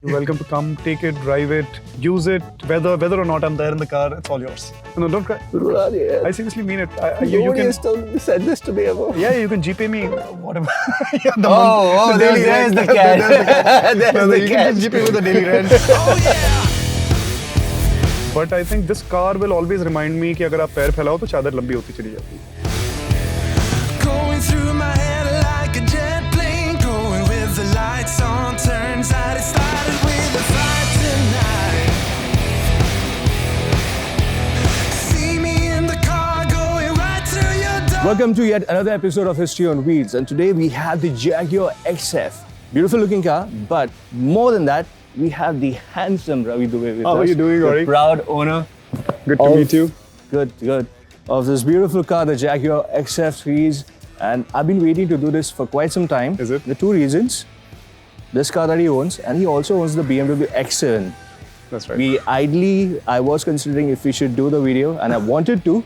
You're welcome to come, take it, drive it, use it. Whether or not I'm there in the car, it's all yours. No, don't cry. I seriously mean it. You can said this to me ever. Yeah, you can GPay me whatever. Yeah, there's the cash. You can just GPay with the daily rent. But I think this car will always remind me कि अगर आप पैर फैलाओ तो चादर लंबी होती चली जाती है. Going through my head like a jet plane, going with the lights on. Turns out it started with a fight tonight. See me in the car going right to your door. Welcome to yet another episode of History on Wheels, and today we have the Jaguar XF. Beautiful looking car, but more than that, we have the handsome Ravie Dubey with us. How are you doing, Ravi? The proud owner. Good to meet you. Good. Of this beautiful car, the Jaguar XF series. And I've been waiting to do this for quite some time. Is it? The two reasons. This car that he owns, and he also owns the BMW X7. That's right. I was considering if we should do the video, and I wanted to.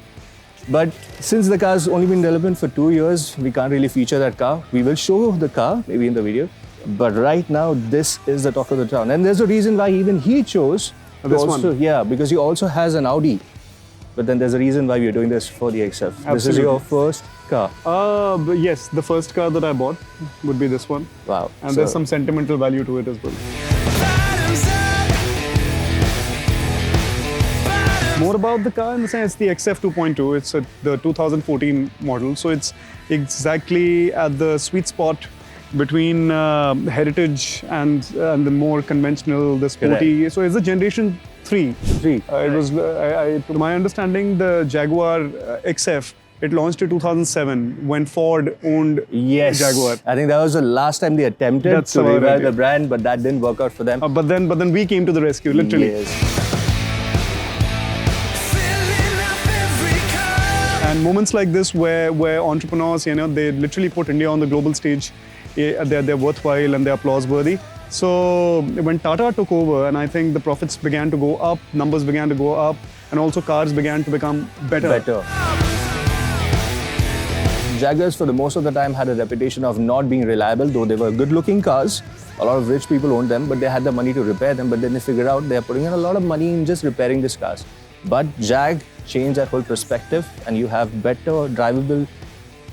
But since the car's only been relevant for 2 years, we can't really feature that car. We will show the car, maybe in the video. But right now, this is the talk of the town. And there's a reason why even he chose this also, one. Yeah, because he also has an Audi. But then there's a reason why we're doing this for the XF. Absolutely. This is your first car. But yes, the first car that I bought would be this one. Wow. And there's some sentimental value to it as well. More about the car in the sense, the XF 2.2. It's the 2014 model. So it's exactly at the sweet spot between heritage and the more conventional, the sporty. Correct. So it's a generation 3. It was, to my understanding, the Jaguar XF, it launched in 2007 when Ford owned Jaguar. I think that was the last time they attempted to revive the brand, but that didn't work out for them. But then we came to the rescue, literally. Yes. And moments like this where entrepreneurs, they literally put India on the global stage. They're worthwhile and they're applause-worthy. So when Tata took over, and I think the profits began to go up, numbers began to go up, and also cars began to become better. Jaguars, for the most of the time, had a reputation of not being reliable, though they were good-looking cars. A lot of rich people owned them, but they had the money to repair them. But then they figured out they're putting in a lot of money in just repairing these cars. But Jag changed that whole perspective, and you have better, drivable,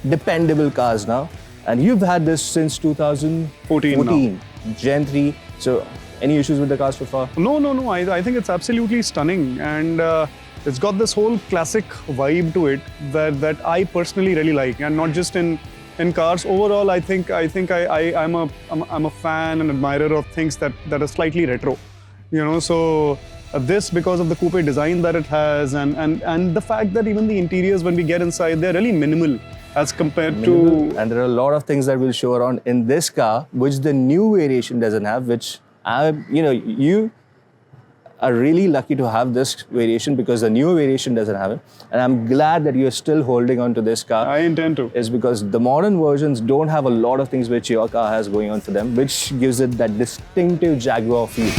dependable cars now. And you've had this since 2014, Gen 3. So, any issues with the car so far? No. I think it's absolutely stunning. And it's got this whole classic vibe to it that I personally really like. And not just in cars. Overall, I think I'm a fan and admirer of things that are slightly retro. So this, because of the coupe design that it has, and the fact that even the interiors, when we get inside, they're really minimal. As compared to... And there are a lot of things that we'll show around in this car, which the new variation doesn't have, which, you are really lucky to have this variation because the new variation doesn't have it. And I'm glad that you're still holding on to this car. I intend to. Is because the modern versions don't have a lot of things which your car has going on for them, which gives it that distinctive Jaguar feel.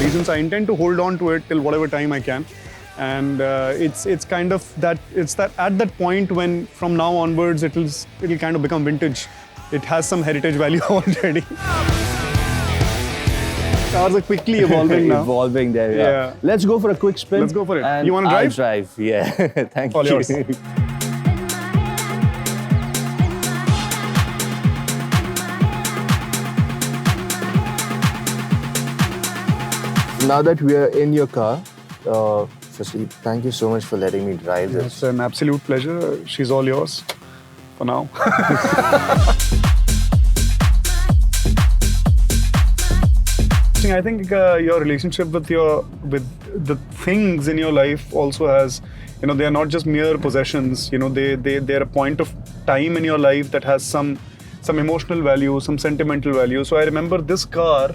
Reasons I intend to hold on to it till whatever time I can, and it's kind of that at that point when from now onwards it'll kind of become vintage. It has some heritage value already. Cars are quickly evolving now. Evolving there, yeah. Let's go for a quick spin. Let's go for it. And You want to drive? I'll drive, yeah. Thank All you. yours. Now that we are in your car, firstly, thank you so much for letting me drive this. It's an absolute pleasure. She's all yours for now. I think your relationship with the things in your life also has, they are not just mere possessions. They're a point of time in your life that has some emotional value, some sentimental value. So I remember this car.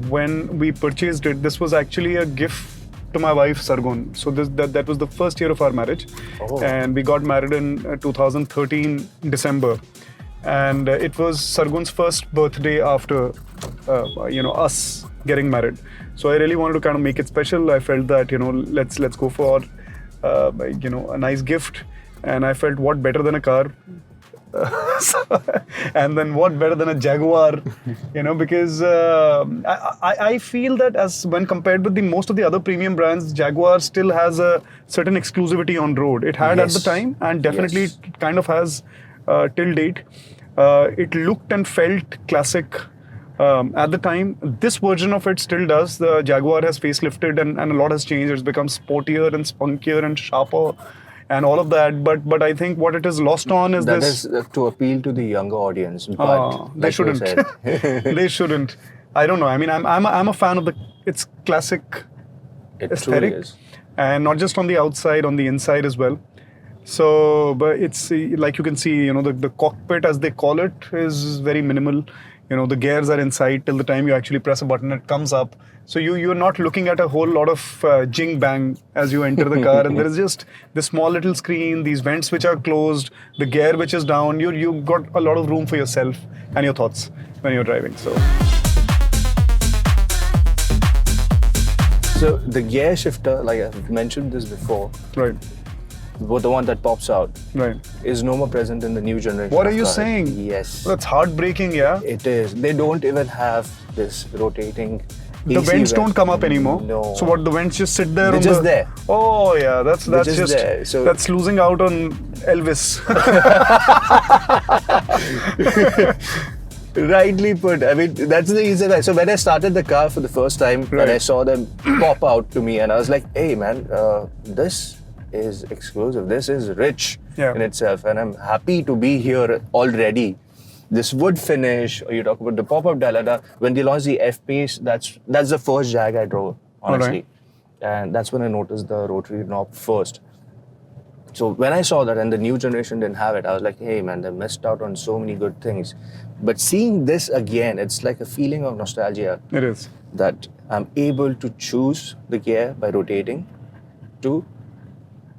When we purchased it, this was actually a gift to my wife, Sargun. So that was the first year of our marriage. Oh. And we got married in 2013, December. And it was Sargun's first birthday after, us getting married. So I really wanted to kind of make it special. I felt that, let's go for, a nice gift. And I felt, what better than a car? And then what better than a Jaguar? Because I feel that as when compared with most of the other premium brands, Jaguar still has a certain exclusivity on road. It had at the time, and definitely it kind of has till date. It looked and felt classic at the time. This version of it still does. The Jaguar has facelifted and a lot has changed. It's become sportier and spunkier and sharper and all of that. But I think what it is lost on is that this. That is to appeal to the younger audience. But they shouldn't. They shouldn't. I don't know. I mean, I'm a fan of its classic aesthetic, and not just on the outside, on the inside as well. So, but it's like you can see, the cockpit, as they call it, is very minimal. The gears are inside till the time you actually press a button, it comes up. So you're not looking at a whole lot of jing bang as you enter the car, and there is just this small little screen, these vents which are closed, the gear which is down. You've got a lot of room for yourself and your thoughts when you're driving. So the gear shifter, like I've mentioned this before, right? But the one that pops out, right, is no more present in the new generation. What are you saying? Yes. That's heartbreaking, yeah? It is. They don't even have this rotating The AC vents don't come up anymore. No. So what, the vents just sit there? They're just there. Oh yeah, that's just there. So that's losing out on Elvis. Rightly put. I mean, that's the reason. So when I started the car for the first time, right, and I saw them pop out to me, and I was like, hey man, this is exclusive. This is rich in itself, and I'm happy to be here already. This wood finish, or you talk about the pop-up dial. When they launched the F-Pace, that's the first Jag I drove, honestly. And that's when I noticed the rotary knob first. So when I saw that and the new generation didn't have it, I was like, hey man, they missed out on so many good things. But seeing this again, it's like a feeling of nostalgia. It is. That I'm able to choose the gear by rotating to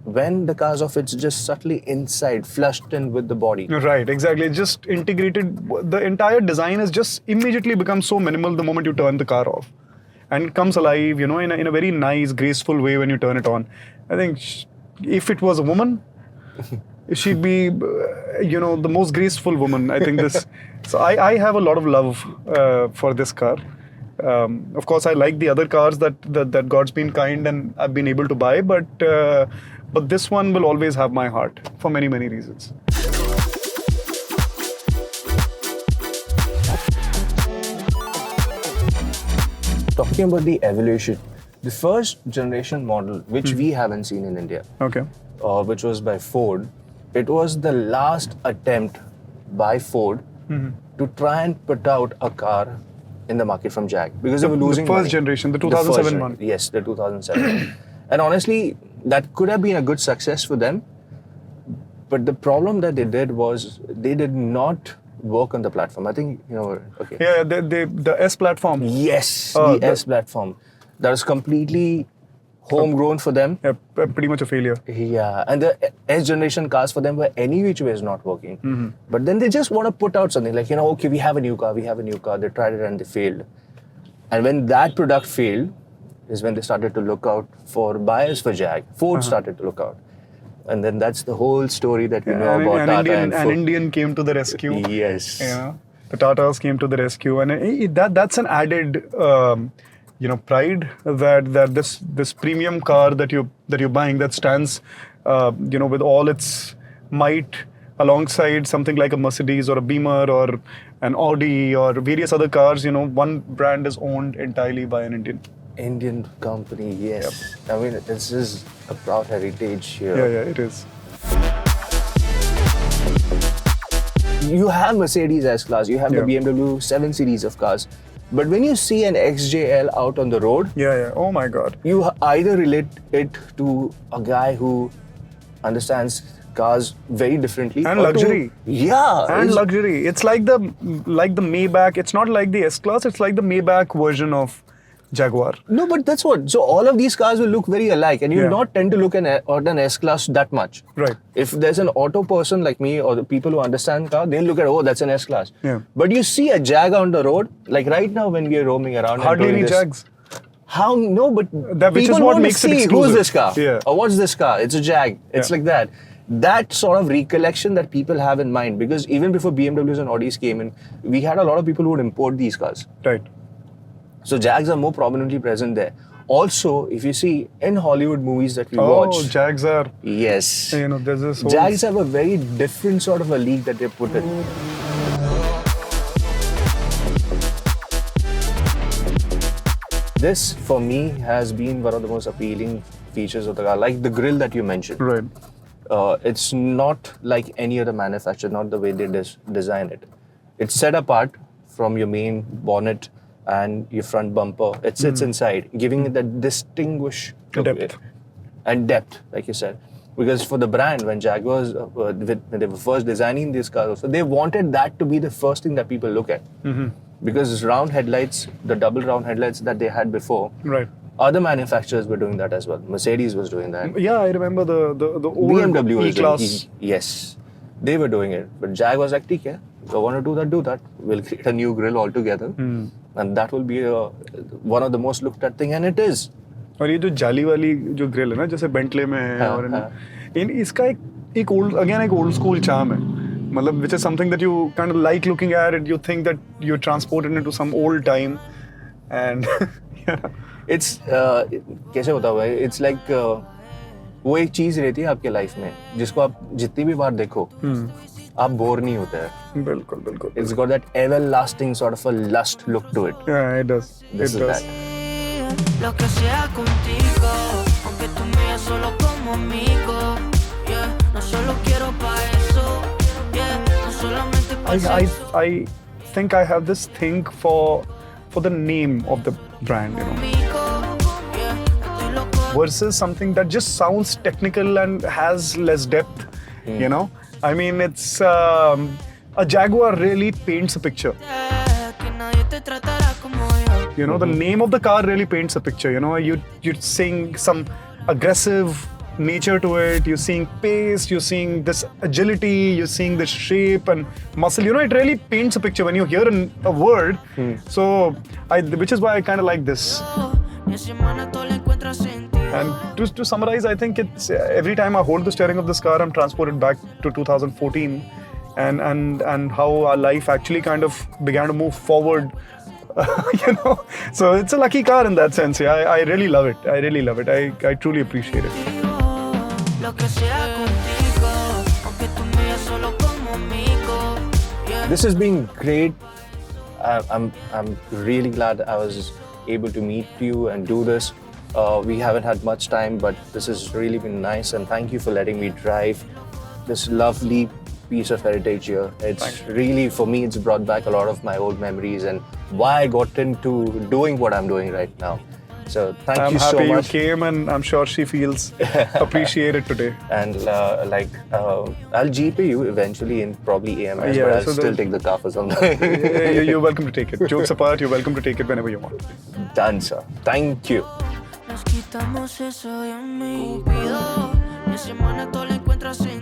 when the car's off, it's just subtly inside, flushed in with the body. Right, exactly. It's just integrated. The entire design has just immediately become so minimal the moment you turn the car off. And it comes alive, in a very nice, graceful way when you turn it on. I think if it was a woman, she'd be, the most graceful woman. I think this. So I have a lot of love for this car. Of course, I like the other cars that God's been kind and I've been able to buy, but this one will always have my heart for many, many reasons. Talking about the evolution, the first generation model, which we haven't seen in India, which was by Ford, it was the last attempt by Ford to try and put out a car in the market from Jag, because they were losing the first money. Generation, the 2007 one. Yes, the 2007. And honestly, that could have been a good success for them. But the problem that they did was they did not work on the platform. I think, okay. Yeah, the S platform. Yes, the S platform. That was completely homegrown for them. Yeah, pretty much a failure. Yeah, and the S generation cars for them were any which way is not working. But then they just want to put out something like, okay, we have a new car. They tried it and they failed. And when that product failed, is when they started to look out for buyers for Jag. Ford started to look out. And then that's the whole story that we know about Tata and Ford. An Indian came to the rescue. Yes. The Tatas came to the rescue. And that's an added, pride that this premium car that you're buying, that stands, with all its might alongside something like a Mercedes or a Beamer or an Audi or various other cars, one brand is owned entirely by an Indian company, yes. Yep. I mean, this is a proud heritage here. Yeah, it is. You have Mercedes S-Class, you have the BMW 7 Series of cars. But when you see an XJL out on the road, oh my God, you either relate it to a guy who understands cars very differently and luxury. Luxury. It's like the Maybach. It's not like the S-Class. It's like the Maybach version of Jaguar. No, but that's what. So all of these cars will look very alike, and you will not tend to look at an S-Class that much. Right. If there's an auto person like me or the people who understand car, they'll look at, that's an S-Class. Yeah. But you see a Jag on the road, like right now when we are roaming around. Hardly any Jags. How? No, but which is what makes it exclusive. Who's this car? Yeah. Or what's this car? It's a Jag. It's like that. that sort of recollection that people have in mind, because even before BMWs and Audis came in, we had a lot of people who would import these cars. Right. So Jags are more prominently present there. Also, if you see in Hollywood movies that we watch, Jags are. yes, You know, there's this whole. Jags have a very different sort of a league that they put in. This, for me, has been one of the most appealing features of the car, like the grille that you mentioned. Right. It's not like any other manufacturer, not the way they design it. It's set apart from your main bonnet and your front bumper. It sits inside, giving it that distinguished Depth. and depth, like you said. Because for the brand, when Jaguars, when they were first designing these cars, so they wanted that to be the first thing that people look at. Because round headlights, the double round headlights that they had before, Right. other manufacturers were doing that as well. Mercedes was doing that. Yeah, I remember the old BMW was E-Class. doing yes, they were doing it. But Jag was like, "Okay, if I want to do that. We'll create a new grille altogether, and that will be one of the most looked at thing, and it is." और ये जो जाली वाली जो grill है ना, जैसे Bentley में है और इसका एक old school charm है. मतलब which is something that you kind of like looking at it. You think that you're transported into some old time, and yeah. It's कैसे होता हुआ है? It's like वो एक चीज रहती है आपके लाइफ में जिसको आप जितनी भी बार देखो आप बोर नहीं होते हैं. बिल्कुल बिल्कुल. It's got that everlasting sort of a lust look to it. Yeah, it does. This It is does. that. Lo que sea contigo, aunque tú me veas solo como amigo. Yeah, no solo quiero pa' eso. Yeah, no solamente pa' I think I have this thing for the name of the brand, you know, amigo. Yeah, estoy loco. versus something that just sounds technical and has less depth. You know, I mean, it's a Jaguar really paints a picture. Que nadie te tratará como yo. You know, the name of the car really paints a picture. You know, you're seeing some aggressive nature to it. You're seeing pace. You're seeing this agility. You're seeing this shape and muscle. You know, it really paints a picture when you hear a word. So, which is why I kind of like this. Mi semana todo le encuentra sentido. And to summarize, I think it's every time I hold the steering of this car, I'm transported back to 2014, and how our life actually kind of began to move forward. You know, so it's a lucky car in that sense. Yeah, I really love it. I really love it. I truly appreciate it. Lo que sea contigo, aunque tú me veas solo como amigo. Yeah. This has been great. I'm really glad I was able to meet you and do this. We haven't had much time, but this has really been nice, and thank you for letting me drive this lovely piece of heritage here. It's really, for me, it's brought back a lot of my old memories and why I got into doing what I'm doing right now. So thank I'm you so happy much. you came, and I'm sure she feels appreciated today. And I'll GP you eventually in probably AMS, Yeah, but I'll so still the- take the car for some time. You're welcome to take it. Jokes apart, you're welcome to take it whenever you want. Done, sir. Thank you. Nos quitamos eso de mí. Cupido, mi semana todo le encuentra sentido.